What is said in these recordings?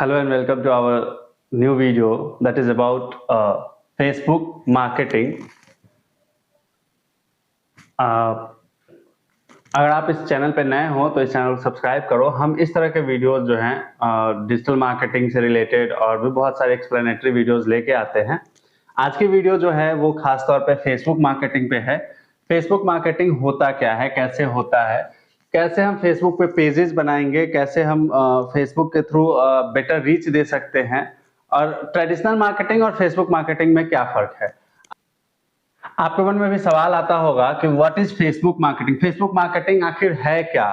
Hello and welcome to our new video that is about Facebook marketing. अगर आप इस channel पे नए हो तो इस चैनल को सब्सक्राइब करो। हम इस तरह के वीडियोस जो हैं डिजिटल मार्केटिंग से रिलेटेड और भी बहुत सारे एक्सप्लेनेटरी वीडियोस लेके आते हैं। आज की वीडियो जो है वो खास तौर पे फेसबुक मार्केटिंग पे है। फेसबुक मार्केटिंग होता क्या है, कैसे होता है, कैसे हम फेसबुक पे पेजेस बनाएंगे, कैसे हम फेसबुक के थ्रू बेटर रीच दे सकते हैं और ट्रेडिशनल मार्केटिंग और फेसबुक मार्केटिंग में क्या फर्क है। आपके मन में भी सवाल आता होगा कि what is Facebook marketing, Facebook marketing आखिर है क्या,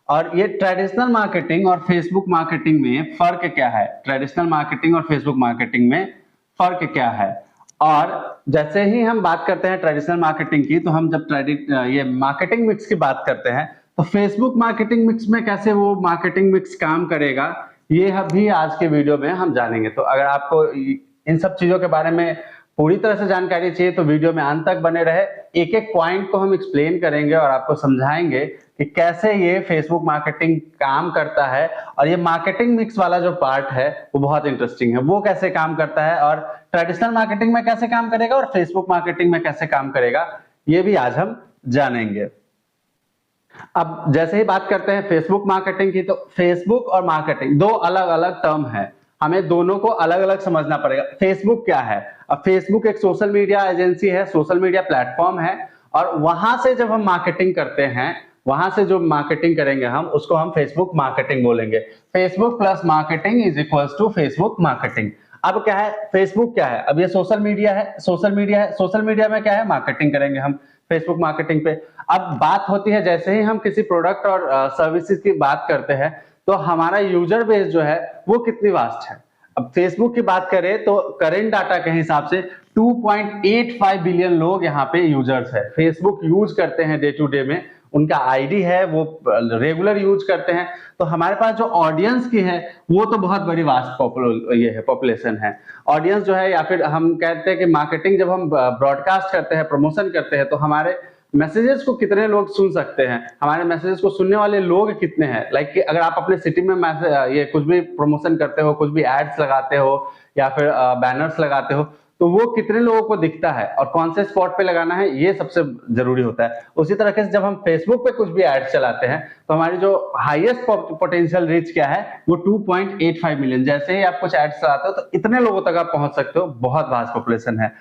और ये ट्रेडिशनल मार्केटिंग और फेसबुक मार्केटिंग में फर्क क्या है, ट्रेडिशनल मार्केटिंग और फेसबुक मार्केटिंग में फर्क क्या है। और जैसे ही हम बात करते हैं ट्रेडिशनल मार्केटिंग की, तो हम जब ये मार्केटिंग मिक्स की बात करते हैं तो फेसबुक मार्केटिंग मिक्स में कैसे वो मार्केटिंग मिक्स काम करेगा, ये भी आज के वीडियो में हम जानेंगे। तो अगर आपको इन सब चीजों के बारे में पूरी तरह से जानकारी चाहिए तो वीडियो में अंत तक बने रहे। एक एक पॉइंट को हम एक्सप्लेन करेंगे और आपको समझाएंगे कि कैसे ये फेसबुक मार्केटिंग काम करता है, और ये मार्केटिंग मिक्स वाला जो पार्ट है वो बहुत इंटरेस्टिंग है, वो कैसे काम करता है और ट्रेडिशनल मार्केटिंग में कैसे काम करेगा और फेसबुक मार्केटिंग में कैसे काम करेगा, ये भी आज हम जानेंगे। अब जैसे ही बात करते हैं फेसबुक मार्केटिंग की, तो फेसबुक और मार्केटिंग दो अलग अलग टर्म है, हमें दोनों को अलग अलग समझना पड़ेगा। फेसबुक क्या है? अब फेसबुक एक सोशल मीडिया एजेंसी है, सोशल मीडिया प्लेटफॉर्म है, और वहां से जब हम मार्केटिंग करते हैं, वहां से जो मार्केटिंग करेंगे हम, उसको हम फेसबुक मार्केटिंग बोलेंगे। Facebook plus marketing is equals to Facebook marketing. अब क्या है फेसबुक, क्या है? अब ये सोशल मीडिया है, सोशल मीडिया में क्या है, मार्केटिंग करेंगे हम फेसबुक मार्केटिंग पे। अब बात होती है जैसे ही हम किसी प्रोडक्ट और सर्विसेज की बात करते हैं, तो हमारा यूजर बेस जो है वो कितनी वास्ट है। अब फेसबुक की बात करें तो करेंट डाटा के हिसाब से 2.85 बिलियन लोग यहाँ पे यूजर्स है, फेसबुक यूज करते हैं डे टू डे में, उनका आईडी है, वो रेगुलर यूज करते हैं। तो हमारे पास जो ऑडियंस की है वो तो बहुत बड़ी वास्ट पॉपुलेशन है। ऑडियंस जो है, या फिर हम कहते हैं कि मार्केटिंग जब हम ब्रॉडकास्ट करते हैं, प्रमोशन करते हैं, तो हमारे मैसेजेस को कितने लोग सुन सकते हैं, हमारे मैसेजेस को सुनने वाले लोग कितने हैं। लाइक कि अगर आप अपने सिटी में ये कुछ भी प्रमोशन करते हो, कुछ भी एड्स लगाते हो या फिर बैनर्स लगाते हो, तो वो कितने लोगों को दिखता है और कौन से स्पॉट पे लगाना है, ये सबसे जरूरी होता है। उसी तरह से जब हम फेसबुक पे कुछ भी एड्स चलाते हैं, तो हमारी जो हाईएस्ट पोटेंशियल रीच क्या है, वो 2.85 मिलियन। जैसे ही आप कुछ एड्स चलाते हो तो इतने लोगों तक आप पहुंच सकते हो, बहुत वास्ट पॉपुलेशन है।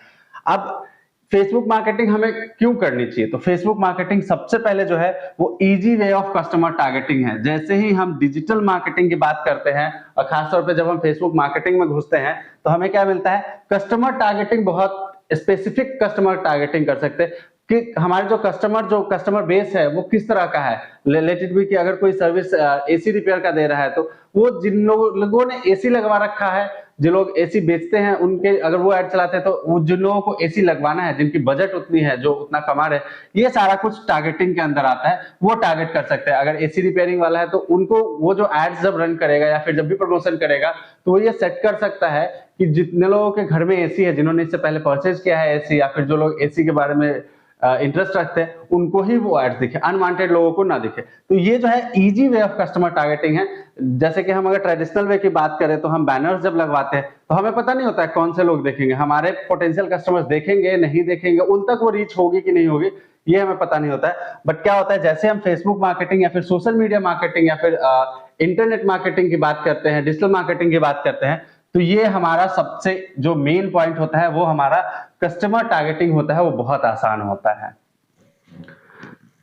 अब फेसबुक मार्केटिंग हमें क्यों करनी चाहिए? तो फेसबुक मार्केटिंग सबसे पहले जो है वो easy way of customer targeting है। जैसे ही हम डिजिटल मार्केटिंग की बात करते हैं और खासतौर पे जब हम फेसबुक मार्केटिंग में घुसते हैं, तो हमें क्या मिलता है, कस्टमर टारगेटिंग, बहुत स्पेसिफिक कस्टमर टारगेटिंग कर सकते हैं कि हमारे जो कस्टमर बेस है वो किस तरह का है। लेट इट बी कि अगर कोई सर्विस एसी रिपेयर का दे रहा है, तो वो जिन लोगों ने एसी लगवा रखा है, जो लोग एसी बेचते हैं, उनके अगर वो ऐड चलाते हैं, तो वो जिन लोगों को एसी लगवाना है, जिनकी बजट उतनी है, जो उतना कमा रहे, ये सारा कुछ टारगेटिंग के अंदर आता है, वो टारगेट कर सकते हैं। अगर एसी रिपेयरिंग वाला है तो उनको वो जो एड्स जब रन करेगा या फिर जब भी प्रमोशन करेगा, तो वो ये सेट कर सकता है कि जितने लोगों के घर में एसी है, जिन्होंने इससे पहले परचेज किया है एसी, या फिर जो लोग एसी के बारे में इंटरेस्ट रखते हैं, उनको ही वो एड्स दिखे, अनवांटेड लोगों को ना दिखे। तो ये जो है easy way of customer targeting है। जैसे कि हम अगर ट्रेडिशनल वे की बात करें, तो हम बैनर्स जब लगवाते हैं तो हमें पता नहीं होता है कौन से लोग देखेंगे, हमारे पोटेंशियल कस्टमर्स देखेंगे नहीं देखेंगे, उन तक वो रीच होगी कि नहीं होगी, ये हमें पता नहीं होता है। बट क्या होता है, जैसे हम फेसबुक मार्केटिंग या फिर सोशल मीडिया मार्केटिंग या फिर इंटरनेट मार्केटिंग की बात करते हैं, डिजिटल मार्केटिंग की बात करते हैं, तो ये हमारा सबसे जो मेन पॉइंट होता है वो हमारा कस्टमर टारगेटिंग होता है, वो बहुत आसान होता है।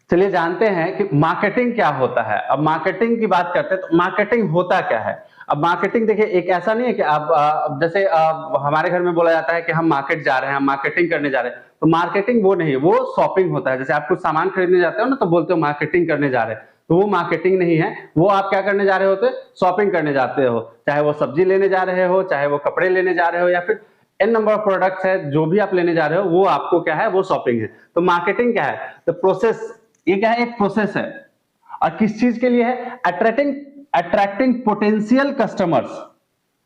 चलिए जानते हैं कि मार्केटिंग क्या होता है। अब मार्केटिंग की बात करते हैं तो मार्केटिंग होता क्या है। अब मार्केटिंग देखिए, एक ऐसा नहीं है कि आप जैसे हमारे घर में बोला जाता है कि हम मार्केट जा रहे हैं, हम मार्केटिंग करने जा रहे हैं, तो मार्केटिंग वो नहीं है, वो शॉपिंग होता है। जैसे आप कुछ सामान खरीदने जाते हो ना, तो बोलते हो मार्केटिंग करने जा रहे हैं, तो वो मार्केटिंग नहीं है, वो आप क्या करने जा रहे होते, शॉपिंग करने जाते हो। चाहे वो सब्जी लेने जा रहे हो, चाहे वो कपड़े लेने जा रहे हो, या फिर एन नंबर ऑफ प्रोडक्ट्स है, जो भी आप लेने जा रहे हो, वो आपको क्या है, वो शॉपिंग है। तो मार्केटिंग क्या है, तो प्रोसेस, ये क्या है, एक प्रोसेस है। और किस चीज के लिए है, attracting potential customers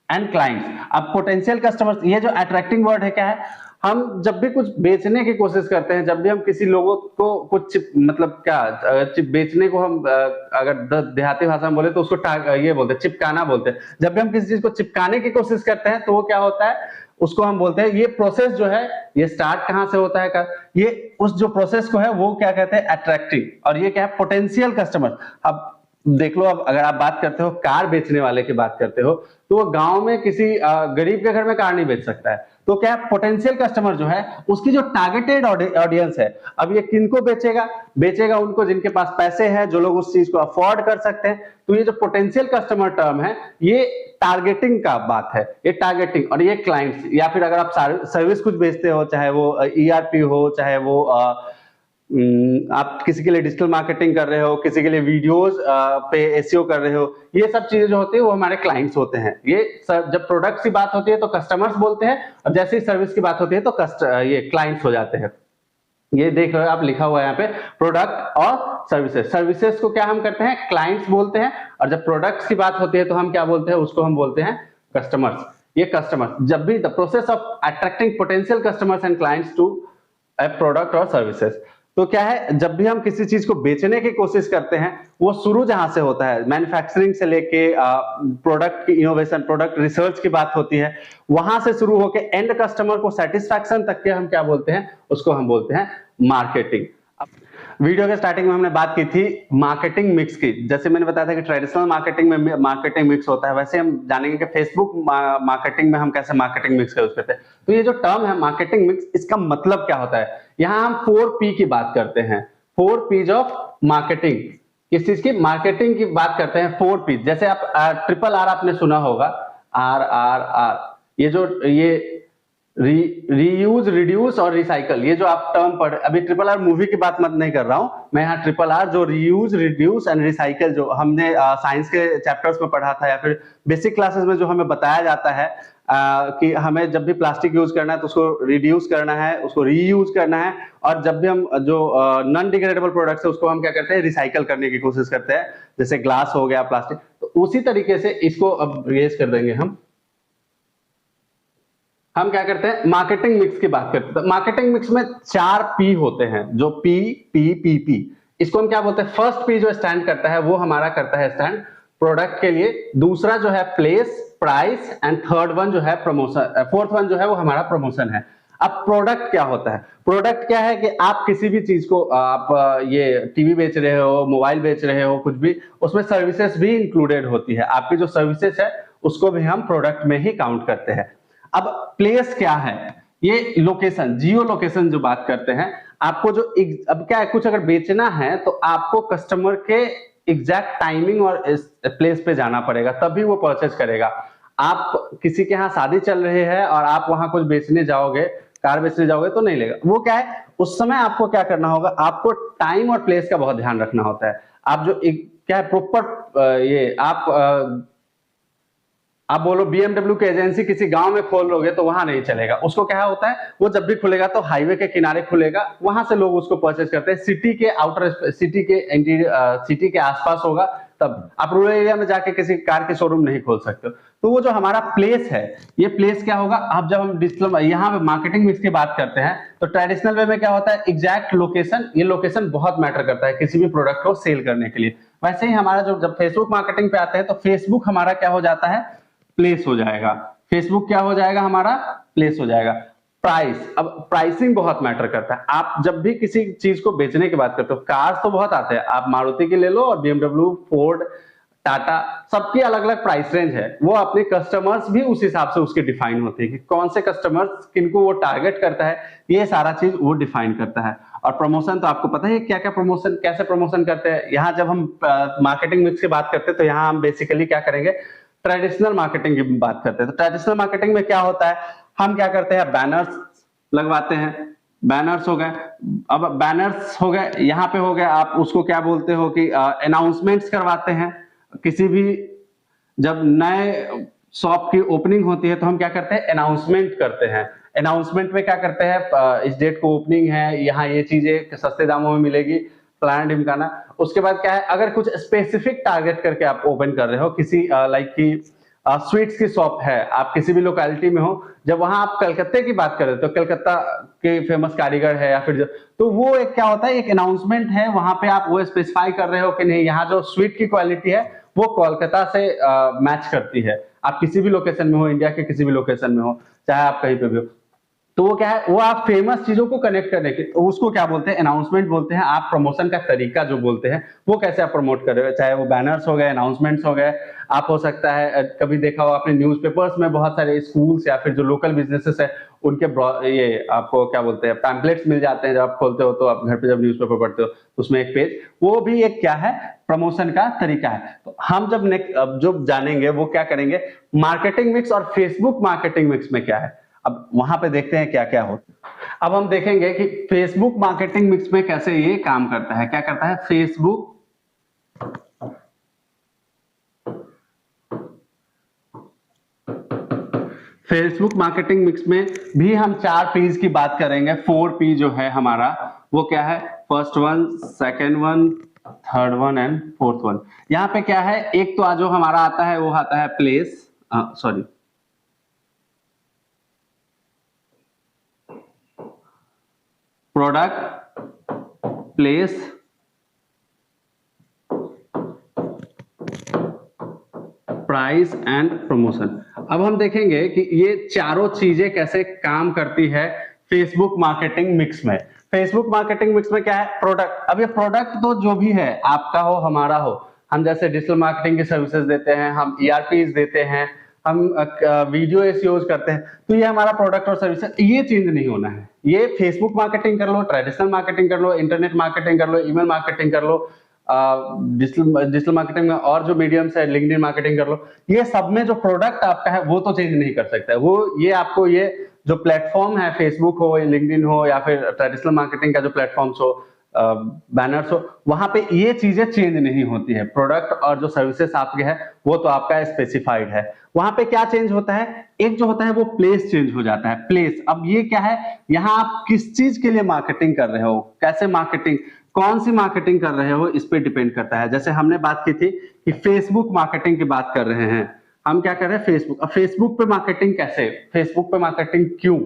and clients. अब पोटेंशियल कस्टमर्स, ये जो अट्रैक्टिंग वर्ड है क्या है, हम जब भी कुछ बेचने की कोशिश करते हैं, जब भी हम किसी लोगों को कुछ मतलब क्या बेचने को हम अगर देहाती भाषा में बोले तो उसको ये बोलते हैं, चिपकाना बोलते हैं। जब भी हम किसी चीज को चिपकाने की कोशिश करते हैं तो वो क्या होता है, उसको हम बोलते हैं, ये प्रोसेस जो है ये स्टार्ट कहाँ से होता है, ये उस जो प्रोसेस को है वो क्या कहते हैं, अट्रैक्टिंग। और ये क्या है, पोटेंशियल कस्टमर। अब देख लो, अब अगर आप बात करते हो कार बेचने वाले की बात करते हो, तो वो गांव में किसी गरीब के घर में कार नहीं बेच सकता है। तो क्या है, पोटेंशियल कस्टमर जो है उसकी जो टारगेटेड ऑडियंस है, अब ये किनको बेचेगा, बेचेगा उनको जिनके पास पैसे हैं, जो लोग उस चीज को अफोर्ड कर सकते हैं। तो ये जो पोटेंशियल कस्टमर टर्म है, ये टारगेटिंग का बात है, ये टारगेटिंग। और ये क्लाइंट्स, या फिर अगर आप सर्विस कुछ बेचते हो, चाहे वो ईआरपी हो, चाहे वो आप किसी के लिए डिजिटल मार्केटिंग कर रहे हो, किसी के लिए वीडियोस पे एसईओ कर रहे हो, ये सब चीजें जो होती है वो हमारे क्लाइंट्स होते हैं। ये जब प्रोडक्ट की बात होती है तो कस्टमर्स बोलते हैं, और जैसे ही सर्विस की बात होती है तो ये क्लाइंट्स हो जाते हैं। ये देख रहे हो आप, लिखा हुआ है यहाँ पे प्रोडक्ट और सर्विसेज। सर्विसेज को क्या हम करते हैं, क्लाइंट्स बोलते हैं, और जब प्रोडक्ट्स की बात होती है तो हम क्या बोलते हैं, उसको हम बोलते हैं कस्टमर्स। ये कस्टमर्स, जब भी the process of attracting potential customers and clients to a product और सर्विसेज। तो क्या है, जब भी हम किसी चीज को बेचने की कोशिश करते हैं, वो शुरू जहां से होता है, मैन्युफैक्चरिंग से लेके प्रोडक्ट की इनोवेशन, प्रोडक्ट रिसर्च की बात होती है, वहां से शुरू होके एंड कस्टमर को सेटिस्फैक्शन तक के हम क्या बोलते हैं, उसको हम बोलते हैं मार्केटिंग। वीडियो के स्टार्टिंग में हमने बात की थी मार्केटिंग मिक्स की। जैसे मैंने बताया था कि ट्रेडिशनल मार्केटिंग में मार्केटिंग मिक्स होता है, वैसे हम जानेंगे कि फेसबुक मार्केटिंग में हम कैसे मार्केटिंग मिक्स का यूज करते हैं। तो ये जो टर्म है मार्केटिंग मिक्स, इसका मतलब क्या होता है, यहाँ हम 4P की बात करते हैं, 4 P's ऑफ मार्केटिंग। किस चीज की, मार्केटिंग की बात करते हैं, 4P। जैसे आप RRR आपने सुना होगा, RRR, ये रीयूज, रिड्यूस और रिसाइकल, ये जो आप टर्म पढ़, अभी RRR मूवी की बात मत नहीं कर रहा हूं मैं, यहाँ RRR जो रीयूज, रिड्यूस एंड रिसाइकल, जो हमने साइंस के चैप्टर्स में पढ़ा था, या फिर बेसिक क्लासेस में जो हमें बताया जाता है कि हमें जब भी प्लास्टिक यूज करना है तो उसको रिड्यूस करना है, उसको रीयूज करना है, और जब भी हम जो नॉन डिग्रेडेबल प्रोडक्ट्स है उसको हम क्या करते हैं, रिसाइकल करने की कोशिश करते हैं, जैसे ग्लास हो गया, प्लास्टिक। तो उसी तरीके से इसको अब रेज कर देंगे हम क्या करते हैं, मार्केटिंग मिक्स की बात करते हैं। मार्केटिंग मिक्स में 4 P होते हैं, जो P, इसको हम क्या बोलते हैं, फर्स्ट P जो स्टैंड करता है वो हमारा करता है स्टैंड प्रोडक्ट के लिए, दूसरा जो है place, price, and third one जो है प्रमोशन, फोर्थ वन जो है वो हमारा प्रमोशन है। अब प्रोडक्ट क्या होता है, प्रोडक्ट क्या है कि आप किसी भी चीज को, आप ये टीवी बेच रहे हो, मोबाइल बेच रहे हो, कुछ भी, उसमें सर्विसेज भी इंक्लूडेड होती है। आपकी जो सर्विसेज है उसको भी हम प्रोडक्ट में ही काउंट करते हैं। अब प्लेस क्या है, ये लोकेशन, जियो लोकेशन जो बात करते हैं, आपको जो अब क्या है, कुछ अगर बेचना है तो आपको कस्टमर के एग्जैक्ट टाइमिंग और प्लेस पे जाना पड़ेगा, तभी वो परचेज करेगा। आप किसी के यहाँ शादी चल रही है और आप वहां कुछ बेचने जाओगे, कार बेचने जाओगे तो नहीं लेगा। वो क्या है, उस समय आपको क्या करना होगा, आपको टाइम और प्लेस का बहुत ध्यान रखना होता है। आप जो क्या है प्रॉपर, ये आप बोलो BMW की एजेंसी किसी गांव में खोल लोगे तो वहां नहीं चलेगा। उसको क्या होता है, वो जब भी खुलेगा तो हाईवे के किनारे खुलेगा, वहां से लोग उसको परचेज करते हैं। सिटी के आउटर, सिटी के इंटीरियर, सिटी के आसपास होगा तब। आप रूरल एरिया में जाके किसी कार के शोरूम नहीं खोल सकते। तो वो जो हमारा प्लेस है, ये प्लेस क्या होगा, अब जब हम डिजिटल यहाँ पे मार्केटिंग मिक्स की बात करते हैं तो ट्रेडिशनल वे में क्या होता है, एग्जैक्ट लोकेशन, ये लोकेशन बहुत मैटर करता है किसी भी प्रोडक्ट को सेल करने के लिए। वैसे ही हमारा जो जब फेसबुक मार्केटिंग पे आते हैं तो फेसबुक हमारा क्या हो जाता है, प्लेस हो जाएगा। फेसबुक क्या हो जाएगा हमारा, प्लेस हो जाएगा। प्राइस, अब प्राइसिंग बहुत मैटर करता है। आप जब भी किसी चीज को बेचने की बात करते हो, कार्स तो बहुत आते हैं, आप मारुति की ले लो और BMW, फोर्ड, टाटा, सबकी अलग अलग प्राइस रेंज है। वो अपने कस्टमर्स भी उस हिसाब से उसके डिफाइन होते हैं कि कौन से कस्टमर्स किनको वो टारगेट करता है, ये सारा चीज वो डिफाइन करता है। और प्रमोशन तो आपको पता है क्या क्या प्रमोशन, कैसे प्रमोशन करते हैं। यहाँ जब हम मार्केटिंग मिक्स की बात करते हैं तो यहाँ हम बेसिकली क्या करेंगे, ट्रेडिशनल मार्केटिंग की बात करते हैं। तो ट्रेडिशनल मार्केटिंग में क्या होता है, हम क्या करते हैं, बैनर्स लगवाते हैं। बैनर्स हो गए, अब बैनर्स हो गए, यहाँ पे हो गए, आप उसको क्या बोलते हो कि अनाउंसमेंट्स करवाते हैं। किसी भी जब नए शॉप की ओपनिंग होती है तो हम क्या करते हैं, अनाउंसमेंट करते हैं। अनाउंसमेंट में क्या करते हैं, इस डेट को ओपनिंग है, यहाँ ये चीजें सस्ते दामों में मिलेगी, प्लान ढिमकाना। उसके बाद क्या है, अगर कुछ स्पेसिफिक टारगेट करके आप ओपन कर रहे हो किसी लाइक की स्वीट्स की शॉप है, आप किसी भी लोकेलिटी में हो, जब वहां आप कलकत्ते की बात करें तो कलकत्ता के फेमस कारीगर है या फिर तो वो एक क्या होता है, एक अनाउंसमेंट है, वहां पे आप वो स्पेसिफाई कर रहे हो कि नहीं यहाँ जो स्वीट की क्वालिटी है वो कोलकाता से मैच करती है। आप किसी भी लोकेशन में हो, इंडिया के किसी भी लोकेशन में हो, चाहे आप कहीं पे भी हो, तो वो क्या है, वो आप फेमस चीजों को कनेक्ट करने के उसको क्या बोलते हैं, अनाउंसमेंट बोलते हैं। आप प्रमोशन का तरीका जो बोलते हैं वो कैसे आप प्रमोट कर रहे हो, चाहे वो बैनर्स हो गए, अनाउंसमेंट्स हो गए, आप हो सकता है कभी देखा हो आपने न्यूज़पेपर्स में बहुत सारे स्कूल्स या फिर जो लोकल बिजनेसेस है उनके ये आपको क्या बोलते हैं, पैम्पलेट्स मिल जाते हैं, जब आप खोलते हो तो आप घर पे जब न्यूज़पेपर पढ़ते हो उसमें एक पेज, वो भी एक क्या है, प्रमोशन का तरीका है। तो हम जब अब जो जानेंगे वो क्या करेंगे, मार्केटिंग मिक्स और फेसबुक मार्केटिंग मिक्स में क्या है। अब वहां पे देखते हैं क्या क्या होता है। अब हम देखेंगे कि फेसबुक मार्केटिंग मिक्स में कैसे ये काम करता है। क्या करता है फेसबुक मार्केटिंग मिक्स में भी हम 4 पीज की बात करेंगे। 4 पी जो है हमारा वो क्या है, first one, second one, third one and fourth one. यहाँ पे क्या है, एक तो जो हमारा आता है वो आता है place, sorry product, place, price and promotion. अब हम देखेंगे कि ये चारों चीजें कैसे काम करती है फेसबुक मार्केटिंग मिक्स में। फेसबुक मार्केटिंग मिक्स में क्या है, प्रोडक्ट। अब ये प्रोडक्ट तो जो भी है, आपका हो हमारा हो, हम जैसे डिजिटल मार्केटिंग की सर्विसेज देते हैं, हम ईआरपीज देते हैं, हम वीडियो एसईओ करते हैं, तो ये हमारा प्रोडक्ट और सर्विस, ये चेंज नहीं होना है। ये फेसबुक मार्केटिंग कर लो, ट्रेडिशनल मार्केटिंग कर लो, इंटरनेट मार्केटिंग कर लो, ईमेल मार्केटिंग कर लो, डिजिटल मार्केटिंग में और जो मीडियम्स है, लिंक्डइन मार्केटिंग कर लो, ये सब में जो प्रोडक्ट आपका है वो तो चेंज नहीं कर सकता है। वो ये आपको ये जो प्लेटफॉर्म है, फेसबुक हो, लिंक्डइन हो या फिर ट्रेडिशनल मार्केटिंग का जो प्लेटफॉर्म्स हो, बैनर्स हो, वहां पे ये चीजें चेंज नहीं होती है। प्रोडक्ट और जो सर्विसेज आपके है वो तो आपका स्पेसिफाइड है। वहां पे क्या चेंज होता है, एक जो होता है वो प्लेस चेंज हो जाता है। प्लेस, अब ये क्या है, यहाँ आप किस चीज के लिए मार्केटिंग कर रहे हो, कैसे मार्केटिंग, कौन सी मार्केटिंग कर रहे हो, इस पे डिपेंड करता है। जैसे हमने बात की थी कि फेसबुक मार्केटिंग की बात कर रहे हैं, हम क्या कर रहे हैं, फेसबुक। अब फेसबुक पे मार्केटिंग कैसे, फेसबुक पे मार्केटिंग क्यों,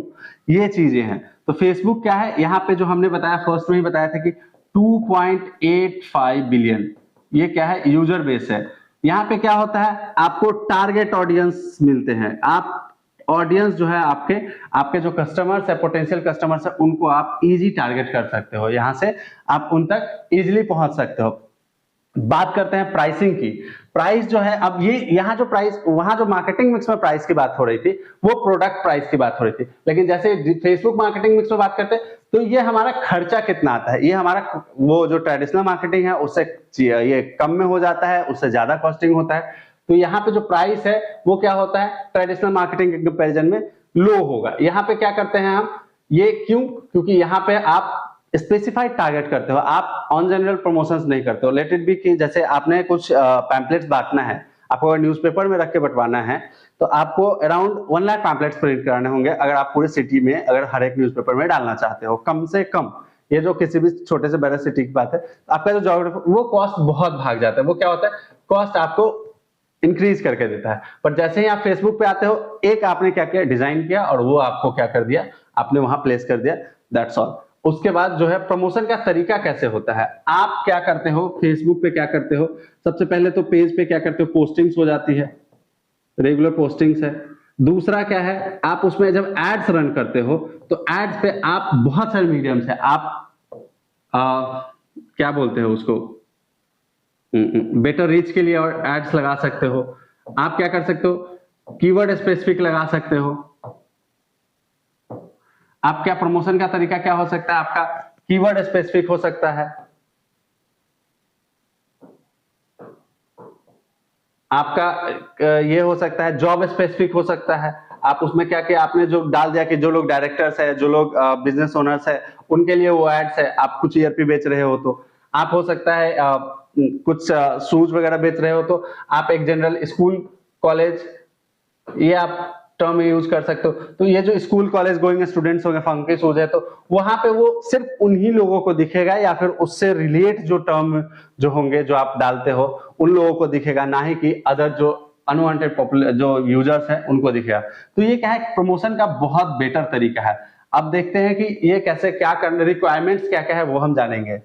ये चीजें हैं। तो फेसबुक क्या है, यहाँ पे जो हमने बताया, फर्स्ट में ही बताया था कि 2.85 बिलियन ये क्या है, यूजर बेस है। यहाँ पे क्या होता है, आपको टारगेट ऑडियंस मिलते हैं। आप ऑडियंस जो है आपके आपके जो कस्टमर्स है, पोटेंशियल कस्टमर्स है, उनको आप इजी टारगेट कर सकते हो, यहां से आप उन तक इजीली पहुंच सकते हो। बात करते हैं प्राइसिंग की। प्राइस जो है, अब ये यहाँ जो प्राइस, वहां जो मार्केटिंग मिक्स में प्राइस की बात हो रही थी वो प्रोडक्ट प्राइस की बात हो रही थी, लेकिन जैसे फेसबुक मार्केटिंग मिक्स में बात करते हैं तो ये हमारा खर्चा कितना आता है, ये हमारा वो जो ट्रेडिशनल मार्केटिंग है उससे ये कम में हो जाता है, उससे ज्यादा कॉस्टिंग होता है। तो यहाँ पे जो प्राइस है वो क्या होता है, ट्रेडिशनल मार्केटिंग के कंपैरिजन में लो होगा। यहाँ पे क्या करते हैं हम, ये क्यों, क्योंकि यहाँ पे आप स्पेसिफाइड टारगेट करते हो, आप ऑन जनरल प्रमोशंस नहीं करते हो। लेट इट बी कि जैसे आपने कुछ पैम्पलेट्स बांटना है, आपको अगर न्यूज़पेपर में रख के बंटवाना है तो आपको अराउंड 1 लाख पैम्पलेट्स प्रिंट कराने होंगे, अगर आप पूरे सिटी में अगर हर एक न्यूज़पेपर में डालना चाहते हो, कम से कम। ये जो किसी भी छोटे से बड़े सिटी की बात है, आपका जो ज्योग्राफी, वो कॉस्ट बहुत भाग जाता है। वो क्या होता है, कॉस्ट आपको इंक्रीज करके देता है। पर जैसे ही आप फेसबुक पे आते हो, एक आपने क्या किया, डिजाइन किया और वो आपको क्या कर दिया, आपने वहां प्लेस कर दिया, दैट्स ऑल। उसके बाद जो है प्रमोशन का तरीका कैसे होता है, आप क्या करते हो, फेसबुक पे क्या करते हो, सबसे पहले तो पेज पे क्या करते हो, पोस्टिंग्स हो जाती है, रेगुलर पोस्टिंग्स है। दूसरा क्या है, आप उसमें जब एड्स रन करते हो तो एड्स पे आप बहुत सारे मीडियम्स है, आप क्या बोलते हो उसको, बेटर रीच के लिए और एड्स लगा सकते हो। आप क्या कर सकते हो, कीवर्ड स्पेसिफिक लगा सकते हो। आप क्या, प्रमोशन का तरीका क्या हो सकता है आपका, कीवर्ड स्पेसिफिक हो सकता है, आपका ये हो सकता है जॉब स्पेसिफिक हो सकता है। आप उसमें क्या किया, आपने जो डाल दिया कि जो लोग डायरेक्टर्स है, जो लोग बिजनेस ओनर्स है, उनके लिए वो एड्स है। आप कुछ ईआरपी बेच रहे हो तो आप हो सकता है कुछ शूज वगैरह बेच रहे हो तो आप एक जनरल स्कूल कॉलेज, ये आप टर्म यूज कर सकते हो। तो ये जो स्कूल कॉलेज गोइंग स्टूडेंट्स हो गए, फंकी शूज है, तो वहां पे वो सिर्फ उन्हीं लोगों को दिखेगा या फिर उससे रिलेट जो टर्म जो होंगे जो आप डालते हो उन लोगों को दिखेगा, ना ही कि अदर जो अनवांटेड जो यूजर्स हैं उनको दिखेगा। तो ये क्या है, प्रमोशन का बहुत बेटर तरीका है। अब देखते हैं कि ये कैसे क्या करने, रिक्वायरमेंट्स क्या क्या है वो हम जानेंगे।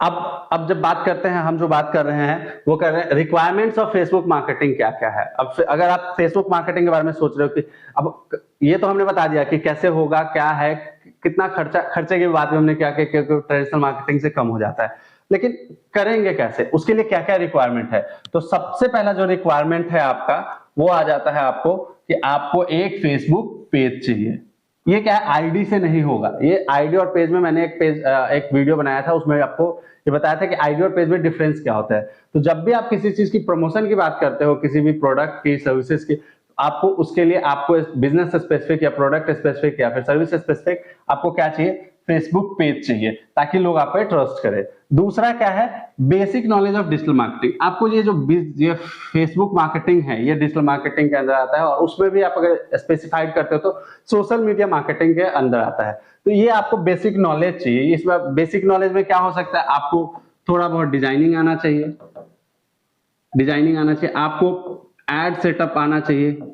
अब जब बात करते हैं, हम जो बात कर रहे हैं वो कर रहे हैं रिक्वायरमेंट्स ऑफ फेसबुक मार्केटिंग क्या क्या है। अब अगर आप फेसबुक मार्केटिंग के बारे में सोच रहे हो कि अब ये तो हमने बता दिया कि कैसे होगा, क्या है, कितना खर्चे की बात भी हमने क्या कि ट्रेडिशनल मार्केटिंग से कम हो जाता है, लेकिन करेंगे कैसे, उसके लिए क्या क्या रिक्वायरमेंट है। तो सबसे पहला जो रिक्वायरमेंट है आपका वो आ जाता है आपको कि आपको एक फेसबुक पेज चाहिए। ये क्या है, आईडी से नहीं होगा, ये आईडी और पेज में मैंने एक वीडियो बनाया था, उसमें आपको ये बताया था कि आईडी और पेज में डिफरेंस क्या होता है। तो जब भी आप किसी चीज की प्रमोशन की बात करते हो, किसी भी प्रोडक्ट की, सर्विसेज की, आपको उसके लिए आपको बिजनेस स्पेसिफिक या प्रोडक्ट स्पेसिफिक या फिर सर्विस स्पेसिफिक आपको क्या चाहिए, फेसबुक पेज चाहिए, ताकि लोग आप पे ट्रस्ट करें। दूसरा क्या है, basic knowledge of digital marketing. आपको ये फेसबुक मार्केटिंग है, ये डिजिटल मार्केटिंग के अंदर आता है, और उसमें भी आप अगर स्पेसिफाइड करते हो तो सोशल मीडिया मार्केटिंग के अंदर आता है। तो ये आपको बेसिक नॉलेज चाहिए। इसमें बेसिक नॉलेज में क्या हो सकता है, आपको थोड़ा बहुत डिजाइनिंग आना चाहिए, आपको एड सेटअप आना चाहिए।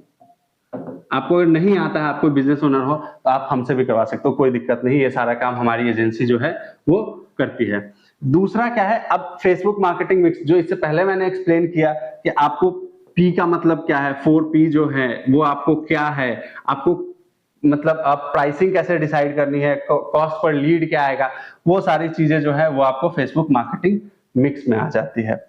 आपको अगर नहीं आता है, आपको बिजनेस ओनर हो तो आप हमसे भी करवा सकते हो, कोई दिक्कत नहीं, ये सारा काम हमारी एजेंसी जो है वो करती है। दूसरा क्या है, अब फेसबुक मार्केटिंग मिक्स, जो इससे पहले मैंने एक्सप्लेन किया कि आपको पी का मतलब क्या है, 4P जो है वो आपको क्या है, आपको मतलब आप प्राइसिंग कैसे डिसाइड करनी है, कॉस्ट पर लीड क्या आएगा, वो सारी चीजें जो है वो आपको फेसबुक मार्केटिंग मिक्स में आ जाती है।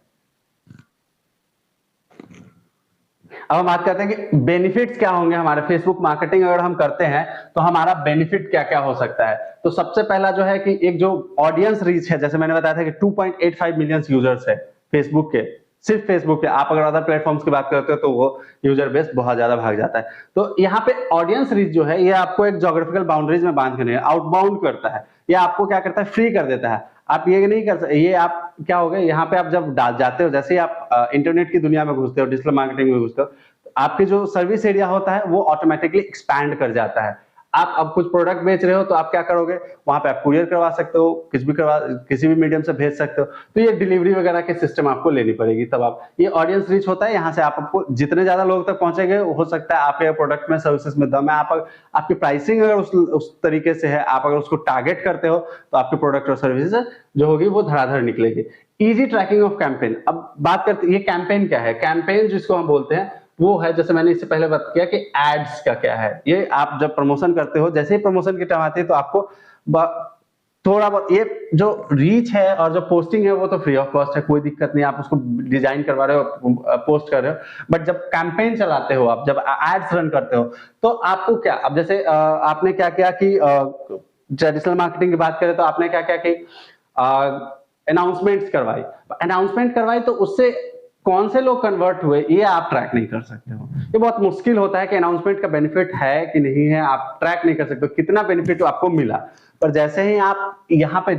अब हम बात करते हैं कि बेनिफिट्स क्या होंगे हमारे फेसबुक मार्केटिंग अगर हम करते हैं तो हमारा बेनिफिट क्या क्या हो सकता है। तो सबसे पहला जो है कि एक जो ऑडियंस रीच है, जैसे मैंने बताया था कि 2.85 मिलियन यूजर्स है फेसबुक के, सिर्फ फेसबुक पे। आप अगर अदर प्लेटफॉर्म्स की बात करते हो तो वो यूजर बेस बहुत ज्यादा भाग जाता है। तो यहाँ पे ऑडियंस रीच जो है ये आपको एक ज्योग्राफिकल बाउंड्रीज में बांध के नहीं, आउटबाउंड करता है, या आपको क्या करता है, फ्री कर देता है। आप ये नहीं कर सकते, ये आप क्या हो गए, यहाँ पे आप जब जाते हो, जैसे ही आप इंटरनेट की दुनिया में घुसते हो, डिजिटल मार्केटिंग में घुसते हो, तो आपके जो सर्विस एरिया होता है वो ऑटोमेटिकली एक्सपैंड कर जाता है। आप अब कुछ प्रोडक्ट बेच रहे हो तो आप क्या करोगे, वहां पे आप कुरियर करवा सकते हो, किसी भी मीडियम से भेज सकते हो। तो ये डिलीवरी वगैरह के सिस्टम आपको लेनी पड़ेगी, तब आप ये ऑडियंस रीच होता है। यहाँ से आपको जितने ज्यादा लोग तक पहुंचेंगे, हो सकता है आपके प्रोडक्ट में, सर्विसेज में दम है, आपकी प्राइसिंग अगर उस तरीके से है, आप अगर उसको टारगेट करते हो तो आपके प्रोडक्ट और सर्विसेज जो होगी वो धड़ाधड़ निकलेगी। Easy tracking of campaign. अब बात करते हैं ये कैंपेन क्या है। कैंपेन जिसको हम बोलते हैं वो है, जैसे मैंने इससे पहले बात किया कि एड्स का क्या है। ये आप जब प्रमोशन करते हो, जैसे ही प्रमोशन की टाइम आती है तो आपको थोड़ा बहुत, ये जो रीच है और जो पोस्टिंग है वो तो फ्री ऑफ कॉस्ट है, कोई दिक्कत नहीं, आप उसको डिजाइन करवा रहे हो, पोस्ट कर रहे हो। बट जब कैंपेन चलाते हो, आप जब एड्स रन करते हो, तो आपको क्या, अब जैसे आपने क्या किया कि ट्रेडिशनल मार्केटिंग की बात करें तो आपने क्या क्या की, अनाउंसमेंट करवाई तो उससे कौन से लोग कन्वर्ट हुए ये आप ट्रैक नहीं कर सकते हो। ये बहुत मुश्किल होता है कि अनाउंसमेंट का बेनिफिट है कि नहीं है, आप ट्रैक नहीं कर सकते हो कितना बेनिफिट आपको मिला। पर जैसे ही आप यहाँ पे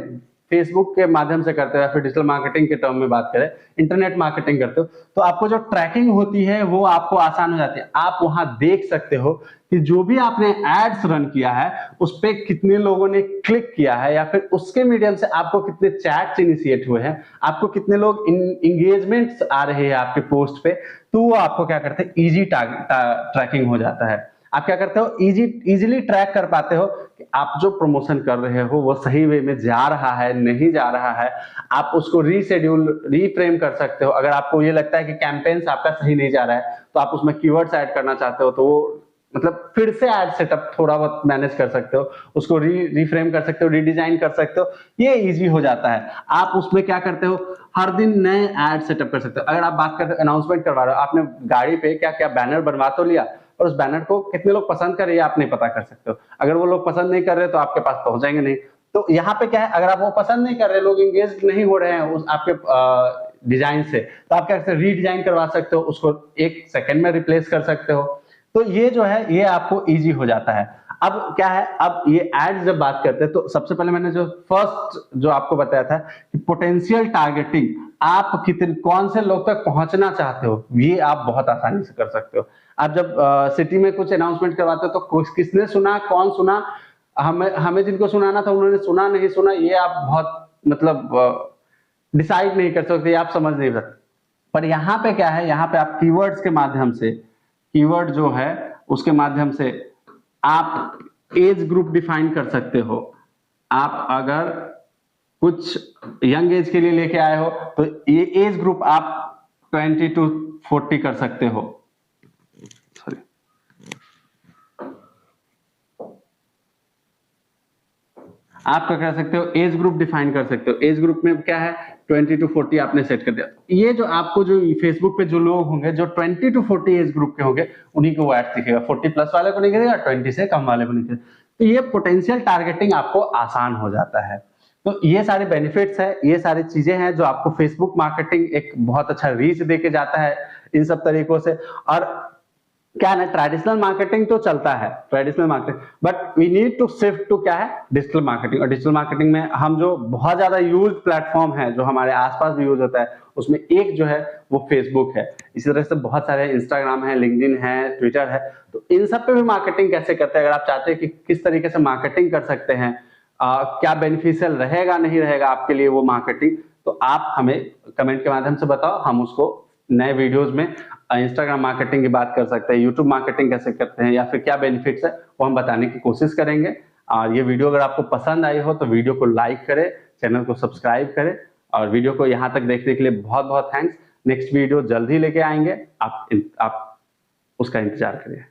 फेसबुक के माध्यम से करते हो या फिर डिजिटल मार्केटिंग के टर्म में बात करें, इंटरनेट मार्केटिंग करते हो, तो आपको जो ट्रैकिंग होती है वो आपको आसान हो जाती है। आप वहां देख सकते हो कि जो भी आपने एड्स रन किया है उस पे कितने लोगों ने क्लिक किया है, या फिर उसके मीडियम से आपको कितने चैट्स इनिशिएट हुए हैं, आपको कितने लोग इंगेजमेंट्स आ रहे हैं आपके पोस्ट पे। तो वो आपको क्या करते हैं, इजी ट्रैकिंग हो जाता है। आप क्या करते हो, इजीली ट्रैक कर पाते हो कि आप जो प्रमोशन कर रहे हो वो सही वे में जा रहा है, नहीं जा रहा है। आप उसको रीशेड्यूल, रीफ्रेम कर सकते हो। अगर आपको ये लगता है कि कैंपेन्स आपका सही नहीं जा रहा है तो आप उसमें कीवर्ड्स ऐड करना चाहते हो, तो वो मतलब फिर से एड सेटअप थोड़ा बहुत मैनेज कर सकते हो, उसको रीफ्रेम कर सकते हो, रीडिजाइन कर सकते हो, ये इजी हो जाता है। आप उसमें क्या करते हो, हर दिन नए एड सेटअप कर सकते हो। अगर आप बात करते हो अनाउंसमेंट करवा रहे हो, आपने गाड़ी पे क्या क्या बैनर बनवा तो लिया, और उस बैनर को कितने लोग पसंद कर रहे हैं आप नहीं पता कर सकते हो। अगर वो लोग पसंद नहीं कर रहे तो आपके पास पहुंचेंगे नहीं। तो यहाँ पे क्या है, अगर आप वो पसंद नहीं कर रहे, लोग इंगेज नहीं हो रहे हैं उस आपके डिजाइन से, तो आप क्या करते हो, रीडिजाइन करवा सकते हो, उसको 1 सेकंड में रिप्लेस कर सकते हो। तो ये जो है ये आपको इजी हो जाता है। अब क्या है, अब ये एड्स जब बात करते हैं तो सबसे पहले मैंने जो फर्स्ट जो आपको बताया था कि पोटेंशियल टारगेटिंग, आप कितने कौन से लोग तक पहुंचना चाहते हो, ये आप बहुत आसानी से कर सकते हो। आप जब सिटी में कुछ अनाउंसमेंट करवाते हो तो किसने सुना, कौन सुना, हमें जिनको सुनाना था उन्होंने सुना नहीं सुना, ये आप बहुत मतलब डिसाइड नहीं कर सकते, आप समझ नहीं सकते। पर यहाँ पे क्या है, यहाँ पे आप कीवर्ड्स के माध्यम से, कीवर्ड जो है उसके माध्यम से आप एज ग्रुप डिफाइन कर सकते हो। आप अगर कुछ यंग एज के लिए लेके आए हो तो ये एज ग्रुप आप 20 to 40 कर सकते हो। सॉरी, आप क्या कर सकते हो, एज ग्रुप डिफाइन कर सकते हो। एज ग्रुप में क्या है, 20 to 40 आपने सेट कर दिया। ये जो आपको जो फेसबुक पे जो लोग होंगे जो 20 to 40 एज ग्रुप के होंगे उन्हीं को वो एड्स दिखेगा, 40 प्लस वाले को नहीं दिखेगा, 20 से कम वाले को नहीं दिखेगा। तो ये पोटेंशियल टारगेटिंग आपको आसान हो जाता है। तो ये सारे बेनिफिट्स है, ये सारी चीजें हैं जो आपको फेसबुक मार्केटिंग एक बहुत अच्छा रीच देके जाता है इन सब तरीकों से। और क्या ना, ट्रेडिशनल मार्केटिंग तो चलता है, traditional marketing, but we need to shift to क्या है, डिजिटल मार्केटिंग। और डिजिटल मार्केटिंग में हम जो बहुत ज्यादा यूज प्लेटफॉर्म है जो हमारे आसपास भी यूज होता है उसमें एक जो है वो फेसबुक है। इसी तरह से बहुत सारे इंस्टाग्राम है, लिंक्डइन है, ट्विटर है। तो इन सब पे भी मार्केटिंग कैसे करते हैं, अगर आप चाहते हैं कि किस तरीके से मार्केटिंग कर सकते हैं, क्या बेनिफिशियल रहेगा नहीं रहेगा आपके लिए वो मार्केटिंग, तो आप हमें कमेंट के माध्यम से बताओ। हम उसको नए वीडियोस में इंस्टाग्राम मार्केटिंग की बात कर सकते हैं, यूट्यूब मार्केटिंग कैसे करते हैं, या फिर क्या बेनिफिट्स है वो हम बताने की कोशिश करेंगे। और ये वीडियो अगर आपको पसंद आई हो तो वीडियो को लाइक करें, चैनल को सब्सक्राइब करें, और वीडियो को यहाँ तक देखने के लिए बहुत बहुत थैंक्स। नेक्स्ट वीडियो जल्द ही लेके आएंगे, आप उसका इंतजार करिए।